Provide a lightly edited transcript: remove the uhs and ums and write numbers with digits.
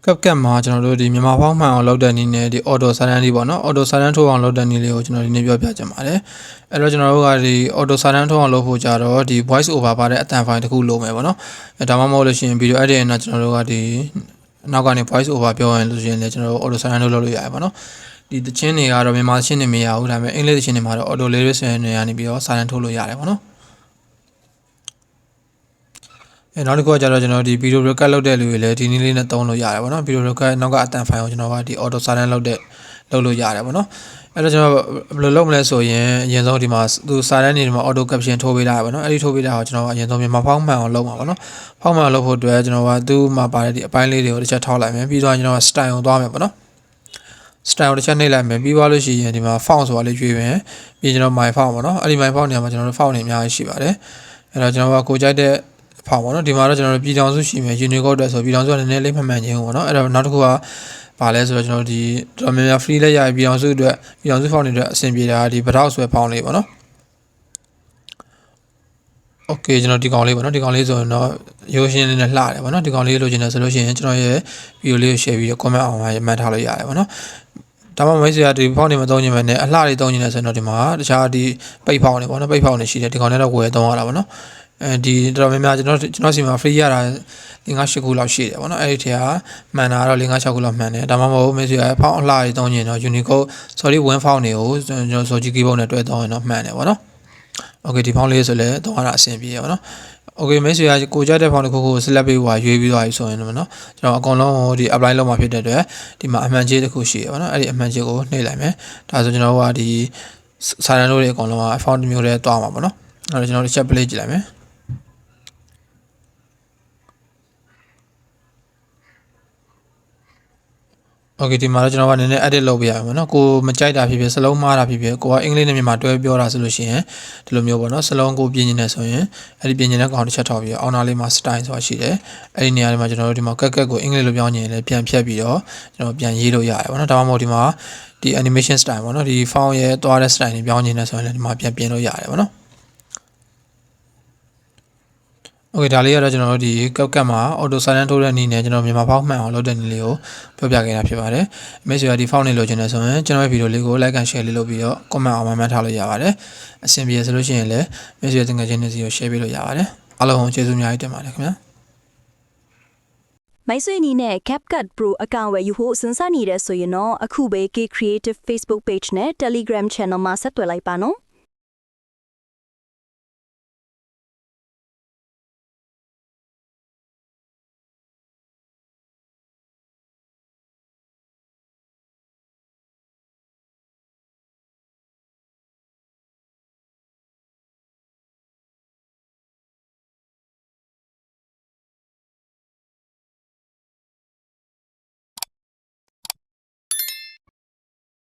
ကပ်မှာကျွန်တော်တို့ဒီမြန်မာဖောင်းမှန်အောင်လုပ်တဲ့နည်းနဲ့ဒီ auto silent လေးပေါ့နော် auto silent ထိုးအောင်လုပ်တဲ့နည်းလေးကိုကျွန်တော်ဒီနေ့ပြောပြချင်ပါတယ်အဲ့တော့ကျွန်တော်တို့ကဒီ auto silent ထိုးအောင်လုပ်ဖို့ကြတော့ဒီ voice over ပါတဲ့အတန်ဖိုင်တစ်ခုလိုမယ်ပေါ့နော်အဲဒါမှမဟုတ်လို့ရှိရင် video edit နဲ့ကျွန်တော်တို့ကဒီနောက်ကနေ voice over ပြောရင်လို့ရှိရင်လည်းကျွန်တော်တို့ auto silent လုပ်လို့ရတယ်ပေါ့နော်ဒီသချင်းတွေကတော့မြန်မာသချင်းတွေမရဘူးဒါပေမဲ့အင်္ဂလိပ်သချင်းတွေမှာတော့ auto lyrics တွေကနေပြီးတော့ silent ထိုးလို့ရတယ်ပေါ့နော်နောက်တစ်ခုကကျတော့ကျွန်တော်ဒီ video record လုပ်တဲ့လူတွေလည်းဒီနည်းလေးနဲ့သုံးလို့ရတယ်ပေါ့နော် video record နောက်ကအတန်ဖိုင်ကိုကျွန်တော်ကဒီ auto silent လုပ်လို့ရတယ်ပေါ့နော်အဲ့တော့ကျွန်တော်ဘယ်လိုလုပ်မလဲဆိုရင်အရင်ဆုံးဒီမှာသူ silent နေဒီမှာ auto caption ထိုးပေးတာပေါ့နော်အဲ့ဒီထိုးပေးတာကိုကျွန်တော်ကအရင်ဆုံးမြန်မာဖောင်းမှန်အောင်လုပ်မှာပေါ့နော်ဖောင်းမှန်အောင်လုပ်ဖို့အတွက်ကျွန်တော်ကသူ့မှာပါတဲ့ဒီအပိုင်းလေးတွေကိုတစ်ချက်ထောက်လိုက်မယ်ပြီးတော့ကျွန်တော်က style ကိုသွားမယ်ပေါ့နော် style ကိုတစ်ချက်နှိပ်လိုက်မယ်ပြီးသွားလို့ရှိရင်ဒီမှာ font ဆိုတာလေးရွေးမယ်ပြီးကျွန်တော် my font ပေါ့နော်အဲ့ဒီ my font နေရာမှာကျွန်တော်တို့ font တွေအများကြီးရှိပါတယ်အဲ့တော့ကျွန်တော်ကကိုကြိုက်တဲ့ဖောင်ပေါ့နော်ဒီမှာတော့ကျွန်တော်တို့ပြည်ထောင်စုရှိမယ် Unicode အတွက်ဆိုပြည်ထောင်စုကနည်းနည်းလေးမှန်မှန်ချင်းပေါ့နော်အဲ့တော့နောက်တစ်ခုကဘာလဲဆိုတော့ကျွန်တော်ဒီတော်များများ free လက်ရပြည်ထောင်စုအတွက်ပြည်ထောင်စုဖောင်တွေအတွက်အဆင်ပြေတာဒီပထောက်ဆွဲဖောင်လေးပေါ့နော် Okay ကျွန်တော်ဒီကောင်လေးပေါ့နော်ဒီကောင်လေးဆိုရင်တော့ရိုးရှင်းလေးနဲ့လှတယ်ပေါ့နော်ဒီကောင်လေးလိုချင်တယ်ဆိုလို့ရှိရင်ကျွန်တော်ရဲ့ video လေးကို share ပြီးတော့ comment အောင်မှတ်ထားလို့ရတယ်ပေါ့နော်ဒါမှမဟုတ်ဆရာဒီဖောင်တွေမသုံးချင်ပဲနဲ့အလှတွေသုံးချင်တယ်ဆိုတော့ဒီမှာတခြားဒီပိတ်ဖောင်တွေပေါ့နော်ပိတ်ဖောင်တွေရှိတယ်ဒီကောင်လေးတော့ဝယ်သုံးရတာပေါ့နော်ဒီတော်များများကျွန်တော်စီမှာ free ရတာ5-8ခုလောက်ရှိတယ်ပေါ့နော်အဲ့ဒီထဲကမှန်တာတော့5-6ခုလောက်မှန်တယ်ဒါမှမဟုတ်မေးဆိုရဖောင်းအလှတွေသုံးရင်တော့ Unicode sorry win ဖောင်းတွေကိုကျွန်တော် Soji keyboard နဲ့တွဲသုံးရင်တော့မှန်တယ်ပေါ့နော် Okay ဒီဖောင်းလေးဆိုလည်းသုံးရတာအဆင်ပြေရပါတော့ Okay မေးဆိုရကိုကြတဲ့ဖောင်းတစ်ခုကို select ပေးရွေးပြီးသွားပြီဆိုရင်တော့နော်ကျွန်တော်အကုန်လုံးကိုဒီ apply လုပ်မှာဖြစ်တဲ့အတွက်ဒီမှာအမှန်ခြေတစ်ခုရှိရပါတော့အဲ့ဒီအမှန်ခြေကိုနှိပ်လိုက်မယ်ဒါဆိုကျွန်တော်ကဒီ silent တွေအကုန်လုံးက font မျိုးတွေတွားမှာပေါ့နော်အဲ့တော့ကျွန်တော်တစ်ချက် play ကြည့်လိုက်မယ်Okay ဒီမှာတော့ကျွန်တော်ကနည်းနည်း edit လုပ်ပေးရမှာနော်ကိုမကြိုက်တာဖြစ်ဖြစ်စလုံးမှားတာဖြစ်ဖြစ်ကိုကအင်္ဂလိပ်နဲ့မြန်မာတွဲပြောတာဆိုလို့ရှိရင်ဒီလိုမျိုးပေါ့နော်စလုံးကိုပြင်နေတယ်ဆိုရင်အဲ့ဒီပြင်နေတဲ့ကောင်တစ်ချက်ထောက်ပြီးအောင်းနာလေးမှာ style ဆိုတာရှိတယ်အဲ့ဒီနေရာလေးမှာကျွန်တော်တို့ဒီမှာကက်ကိုအင်္ဂလိပ်လိုပြောင်းနေရင်လည်းပြန်ဖြတ်ပြီးတော့ကျွန်တော်ပြန်ရေးလို့ရတယ်ပေါ့နော်ဒါမှမဟုတ်ဒီမှာဒီ animation style ပေါ့နော်ဒီ font ရဲ့သွားတဲ့ style တွေပြောင်းနေတယ်ဆိုရင်လည်းဒီမှာပြန်ပြင်လို့ရတယ်ပေါ့နော်Okay ဒါလေးကတော့ကျွန်တော်တို့ဒီကပ်မှာ auto silent ထိုးတဲ့နည်းနဲ့ကျွန်တော်မြန်မာဖောင်းမှန်အောင်လုပ်တဲ့နည်းလေးကိုပြောပြခဲ့တာဖြစ်ပါတယ်။မိတ်ဆွေကဒီဖောင်းနေလို့ချင်တယ်ဆိုရင်ကျွန်တော်ရဲ့ဗီဒီယိုလေးကို like and share လေးလုပ်ပြီးတော့ comment အောင်မှတ်ထားလို့ရပါတယ်။အဆင်ပြေဆိုလို့ရှိရင်လည်းမိတ်ဆွေတင်ငယ်ချင်းတွေစီကို share ပေးလို့ရပါတယ်။အားလုံးကိုကျေးဇူးအများကြီးတင်ပါတယ်ခင်ဗျာ။မိုင်းဆွေနီနဲ့ CapCut Pro အကောင့်ဝယ်ယူဖို့စဉ်းစားနေတယ်ဆိုရင်တော့အခုပဲ K Creative Facebook Page နဲ့ Telegram Channel မှာဆက်သွယ်လိုက်ပါနော်။